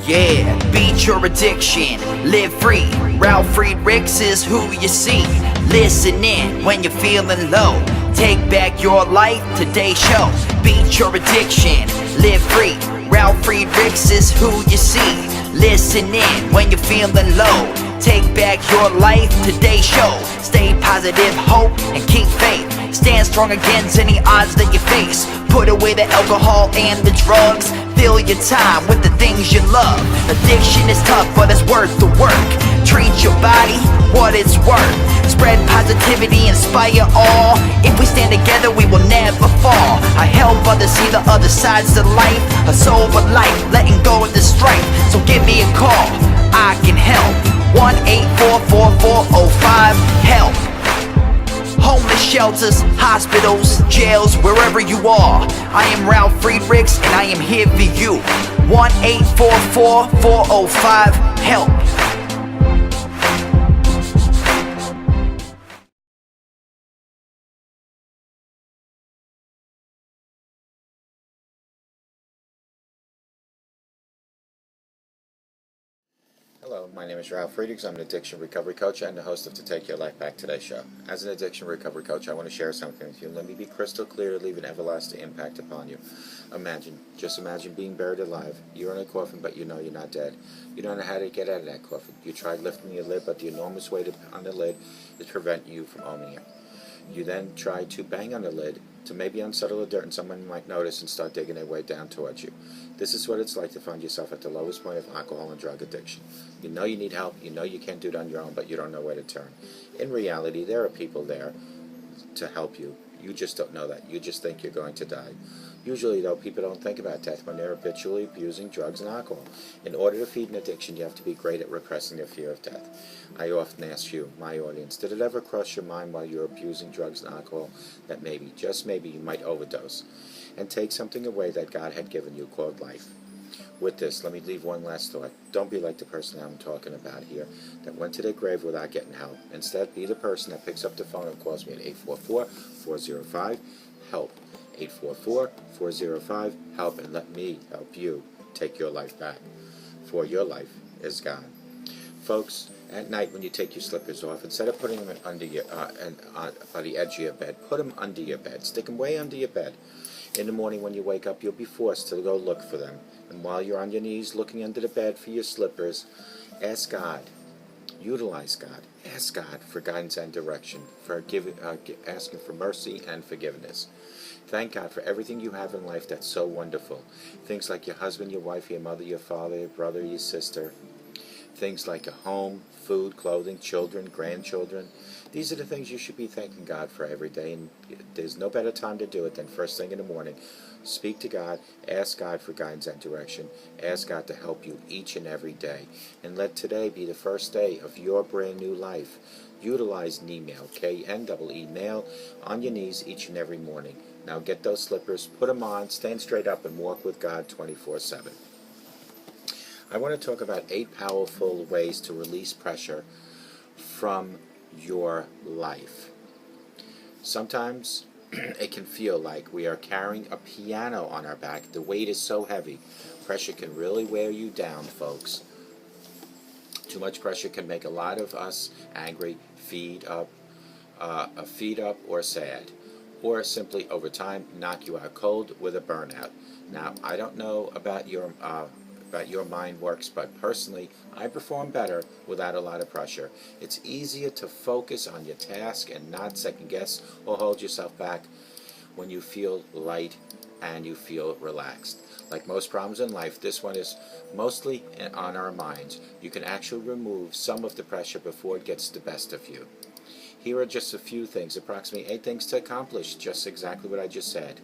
Yeah, beat your addiction, live free. Ralf Friedrichs is who you see. Listen in when you're feeling low. Take back your life, today's show. Beat your addiction, live free. Ralf Friedrichs is who you see. Listen in when you're feeling low. Take back your life, today's show. Stay positive, hope, and keep faith. Stand strong against any odds that you face. Put away the alcohol and the drugs. Fill your time with the things you love. Addiction is tough, but it's worth the work. Treat your body what it's worth. Spread positivity, inspire all. If we stand together, we will never fall. I help others see the other sides to life. A sober life, letting go of the strife. So give me a call, I can help. 1-844-4405-HELP. Homeless shelters, hospitals, jails, wherever you are. I am Ralf Friedrichs and I am here for you. 1-844-405-HELP. Hello, my name is Ralf Friedrichs. I'm an addiction recovery coach and the host of the Take Your Life Back Today show. As an addiction recovery coach, I want to share something with you. Let me be crystal clear to leave an everlasting impact upon you. Just imagine being buried alive. You're in a coffin, but you know you're not dead. You don't know how to get out of that coffin. You tried lifting your lid, but the enormous weight on the lid is preventing you from owning it. You then try to bang on the lid to maybe unsettle the dirt, and someone might notice and start digging their way down towards you. This is what it's like to find yourself at the lowest point of alcohol and drug addiction. You know you need help, you know you can't do it on your own, but you don't know where to turn. In reality, there are people there to help you. You just don't know that. You just think you're going to die. Usually, though, people don't think about death when they're habitually abusing drugs and alcohol. In order to feed an addiction, you have to be great at repressing their fear of death. I often ask you, my audience, did it ever cross your mind while you're abusing drugs and alcohol that maybe, just maybe, you might overdose and take something away that God had given you called life? With this, let me leave one last thought. Don't be like the person I'm talking about here that went to their grave without getting help. Instead, be the person that picks up the phone and calls me at 844-405-HELP. 844-405-HELP, and let me help you take your life back, for your life is gone. Folks, at night when you take your slippers off, instead of putting them under your by the edge of your bed, put them under your bed. Stick them way under your bed. In the morning when you wake up, you'll be forced to go look for them. And while you're on your knees looking under the bed for your slippers, ask God. Utilize God. Ask God for guidance and direction, for asking for mercy and forgiveness. Thank God for everything you have in life that's so wonderful. Things like your husband, your wife, your mother, your father, your brother, your sister. Things like a home, food, clothing, children, grandchildren. These are the things you should be thanking God for every day, and there's no better time to do it than first thing in the morning. Speak to God, ask God for guidance and direction, ask God to help you each and every day, and let today be the first day of your brand new life. Utilize email, K-N-E-E, mail, on your knees each and every morning. Now get those slippers, put them on, stand straight up, and walk with God 24/7. I want to talk about 8 powerful ways to release pressure from your life. Sometimes it can feel like we are carrying a piano on our back. The weight is so heavy. Pressure can really wear you down, folks. Too much pressure can make a lot of us angry, feed up or sad, or simply over time knock you out cold with a burnout. Now, I don't know about your mind works, but personally, I perform better without a lot of pressure. It's easier to focus on your task and not second guess or hold yourself back when you feel light and you feel relaxed. Like most problems in life, this one is mostly on our minds. You can actually remove some of the pressure before it gets the best of you. Here are just a few things, approximately 8 things to accomplish just exactly what I just said.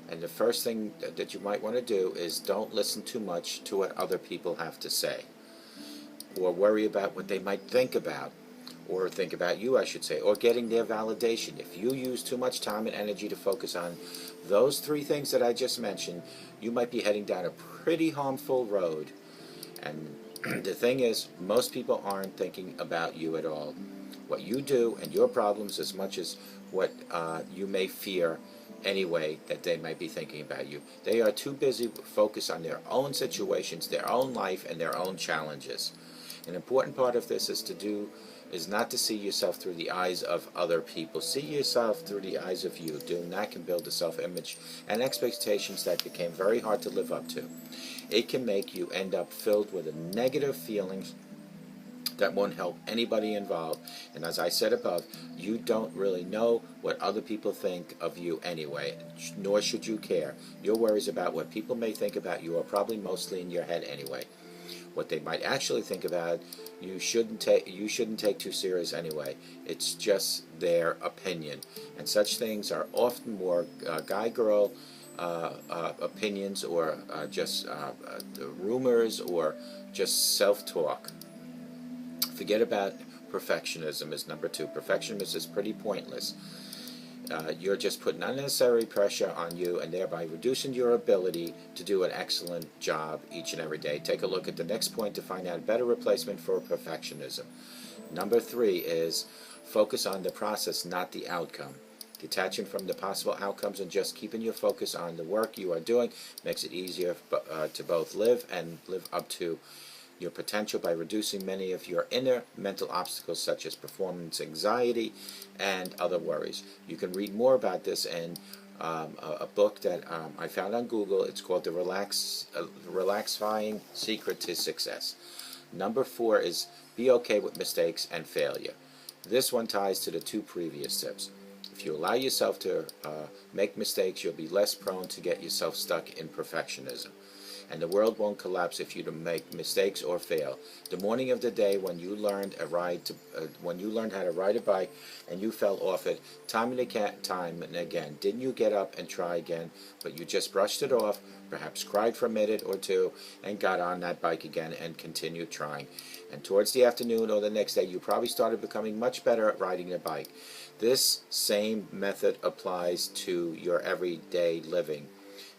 And the first thing that you might want to do is don't listen too much to what other people have to say, or worry about what they might think about you, I should say, or getting their validation. If you use too much time and energy to focus on those 3 things that I just mentioned, you might be heading down a pretty harmful road. And the thing is, most people aren't thinking about you at all. What you do and your problems, as much as what you may fear any way that they might be thinking about you. They are too busy focused on their own situations, their own life, and their own challenges. An important part of this is not to see yourself through the eyes of other people. See yourself through the eyes of you. Doing that can build a self-image and expectations that became very hard to live up to. It can make you end up filled with a negative feelings that won't help anybody involved. And as I said above, you don't really know what other people think of you anyway, nor should you care. Your worries about what people may think about you are probably mostly in your head anyway. What they might actually think about you shouldn't take too serious anyway. It's just their opinion, and such things are often more guy-girl opinions, or just rumors, or just self-talk. Forget about perfectionism is number 2. Perfectionism is pretty pointless. You're just putting unnecessary pressure on you and thereby reducing your ability to do an excellent job each and every day. Take a look at the next point to find out a better replacement for perfectionism. Number 3 is focus on the process, not the outcome. Detaching from the possible outcomes and just keeping your focus on the work you are doing makes it easier to both live up to your potential by reducing many of your inner mental obstacles such as performance anxiety and other worries. You can read more about this in a book that I found on Google. It's called The Relaxifying Secret to Success. Number 4 is be okay with mistakes and failure. This one ties to the 2 previous tips. If you allow yourself to make mistakes, you'll be less prone to get yourself stuck in perfectionism. And the world won't collapse if you don't make mistakes or fail. The morning of the day when you learned how to ride a bike and you fell off it time and again, didn't you get up and try again? But you just brushed it off, perhaps cried for a minute or two, and got on that bike again and continued trying. And towards the afternoon or the next day, you probably started becoming much better at riding the bike. This same method applies to your everyday living.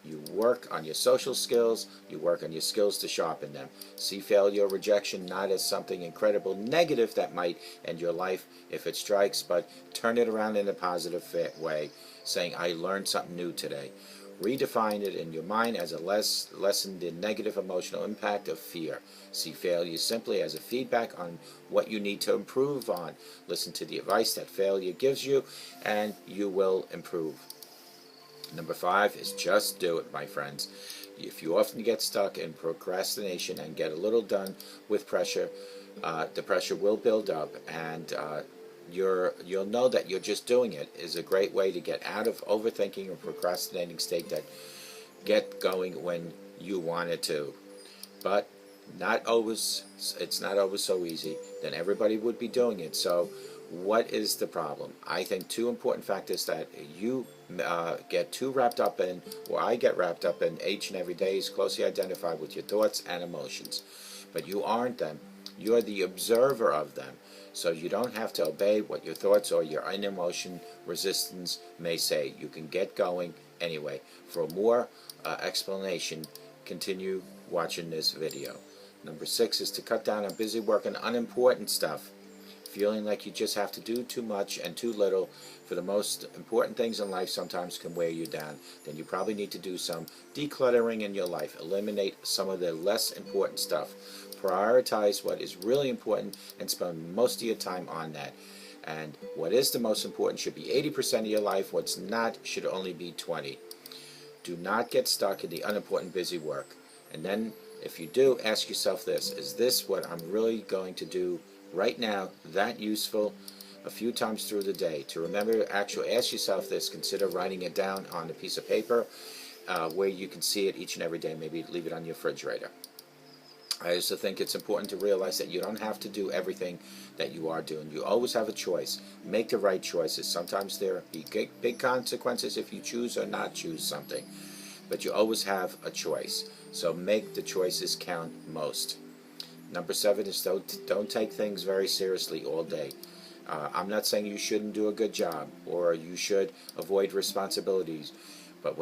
You work on your social skills, you work on your skills to sharpen them. See failure or rejection not as something incredible negative that might end your life if it strikes, but turn it around in a positive way, saying, I learned something new today. Redefine it in your mind as a lessen the negative emotional impact of fear. See failure simply as a feedback on what you need to improve on. Listen to the advice that failure gives you, and you will improve. Number 5 is just do it, my friends. If you often get stuck in procrastination and get a little done with pressure, the pressure will build up, and you'll know that you're just doing it is a great way to get out of overthinking or procrastinating state that get going when you want it to. But it's not always so easy. Then everybody would be doing it. So what is the problem? I think 2 important factors that you get too wrapped up in, or I get wrapped up in each and every day, is closely identified with your thoughts and emotions. But you aren't them. You're the observer of them. So you don't have to obey what your thoughts or your emotion resistance may say. You can get going anyway. For more explanation, continue watching this video. Number 6 is to cut down on busy work and unimportant stuff. Feeling like you just have to do too much and too little for the most important things in life sometimes can wear you down. Then you probably need to do some decluttering in your life. Eliminate some of the less important stuff. Prioritize what is really important and spend most of your time on that. And what is the most important should be 80% of your life. What's not should only be 20%. Do not get stuck in the unimportant busy work. And then if you do, ask yourself this: is this what I'm really going to do right now that useful? A few times through the day. To remember, actually ask yourself this. Consider writing it down on a piece of paper where you can see it each and every day. Maybe leave it on your refrigerator. I also think it's important to realize that you don't have to do everything that you are doing. You always have a choice. Make the right choices. Sometimes there will be big consequences if you choose or not choose something. But you always have a choice. So make the choices count most. Number 7 is don't take things very seriously all day. I'm not saying you shouldn't do a good job or you should avoid responsibilities, but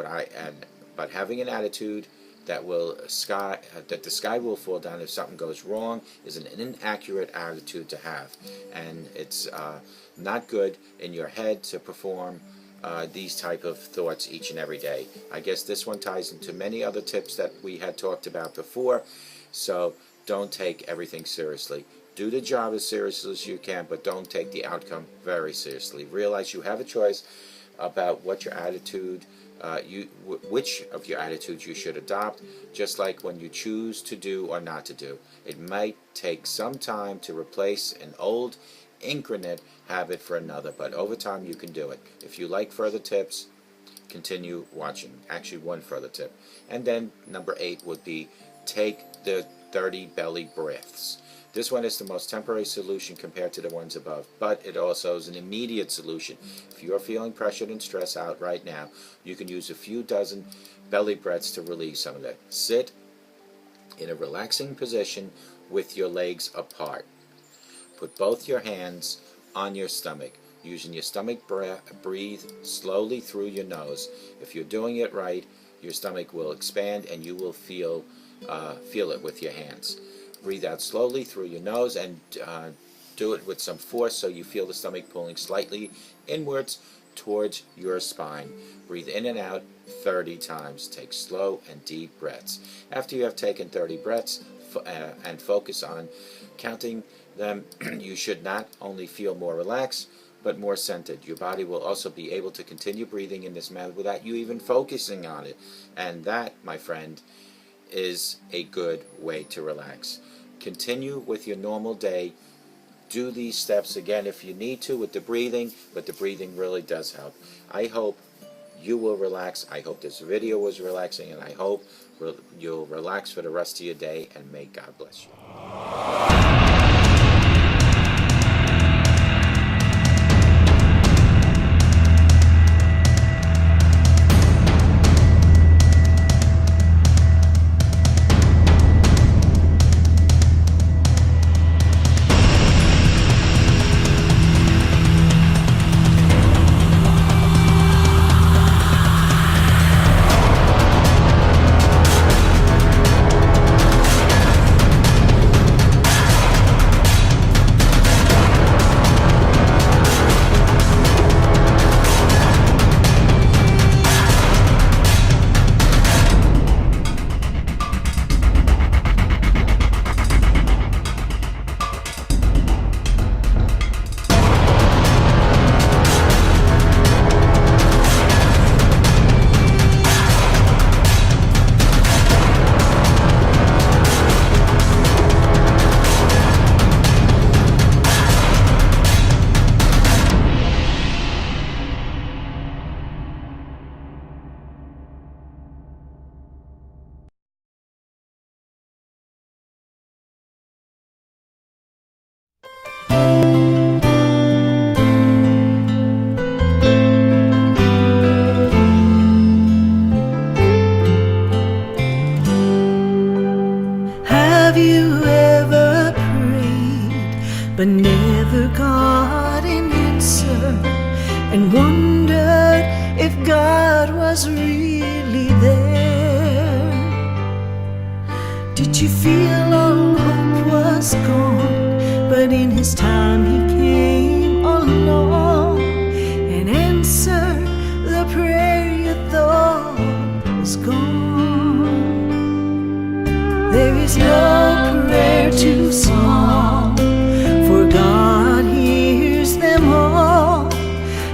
having an attitude that the sky will fall down if something goes wrong is an inaccurate attitude to have, and it's not good in your head to perform these type of thoughts each and every day. I guess this one ties into many other tips that we had talked about before. So don't take everything seriously. Do the job as seriously as you can, but don't take the outcome very seriously. Realize you have a choice about what your attitude, which of your attitudes you should adopt, just like when you choose to do or not to do. It might take some time to replace an old ingrained habit for another, but over time you can do it. If you like further tips, continue watching. Actually, one further tip. And then number 8 would be take the 30 belly breaths. This one is the most temporary solution compared to the ones above, but it also is an immediate solution. If you're feeling pressured and stressed out right now, you can use a few dozen belly breaths to release some of that. Sit in a relaxing position with your legs apart. Put both your hands on your stomach. Using your stomach breathe slowly through your nose. If you're doing it right, your stomach will expand and you will feel it with your hands. Breathe out slowly through your nose and do it with some force so you feel the stomach pulling slightly inwards towards your spine. Breathe in and out 30 times. Take slow and deep breaths. After you have taken 30 breaths and focus on counting them, you should not only feel more relaxed, but more centered. Your body will also be able to continue breathing in this manner without you even focusing on it. And that, my friend, is a good way to relax. Continue with your normal day. Do these steps again if you need to with the breathing, but the breathing really does help. I hope you will relax. I hope this video was relaxing, and I hope you'll relax for the rest of your day, and may God bless you. Have you ever prayed but never got an answer, and wondered if God was really there? Did you feel all hope was gone, but in His time He came along and answered the prayer you thought was gone? There is no prayer too small, for God hears them all.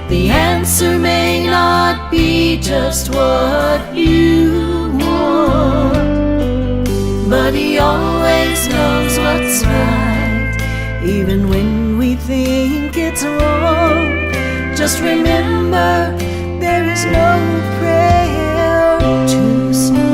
The answer may not be just what you want, but He always knows what's right, even when we think it's wrong. Just remember, there is no prayer too small.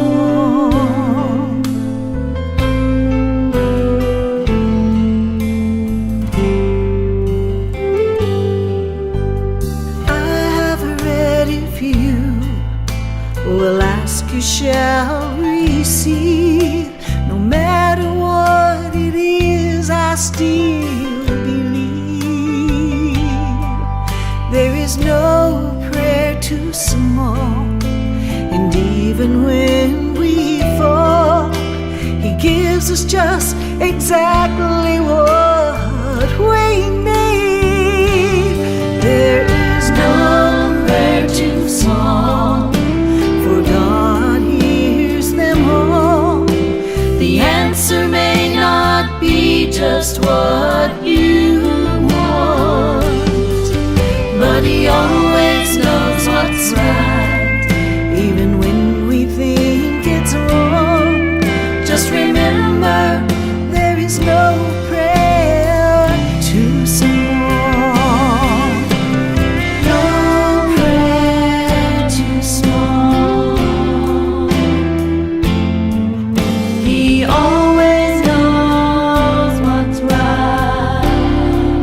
Will ask, you shall receive. No matter what it is, I still believe. There is no prayer too small, and even when we fall, He gives us just exactly what we need. There is no prayer just what you want, but He always knows what's right, even when we think it's wrong. Just remember, there is no prayer too small. No prayer too small. He always knows what's right.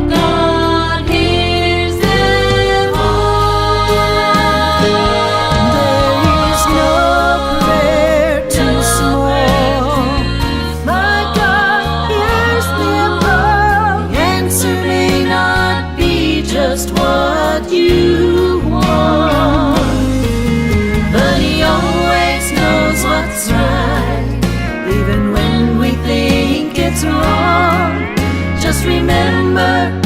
God hears them all. There is no prayer too small. My God hears them all. The answer may not be just what you want, but He always knows what's right, even when we think it's wrong. Just remember,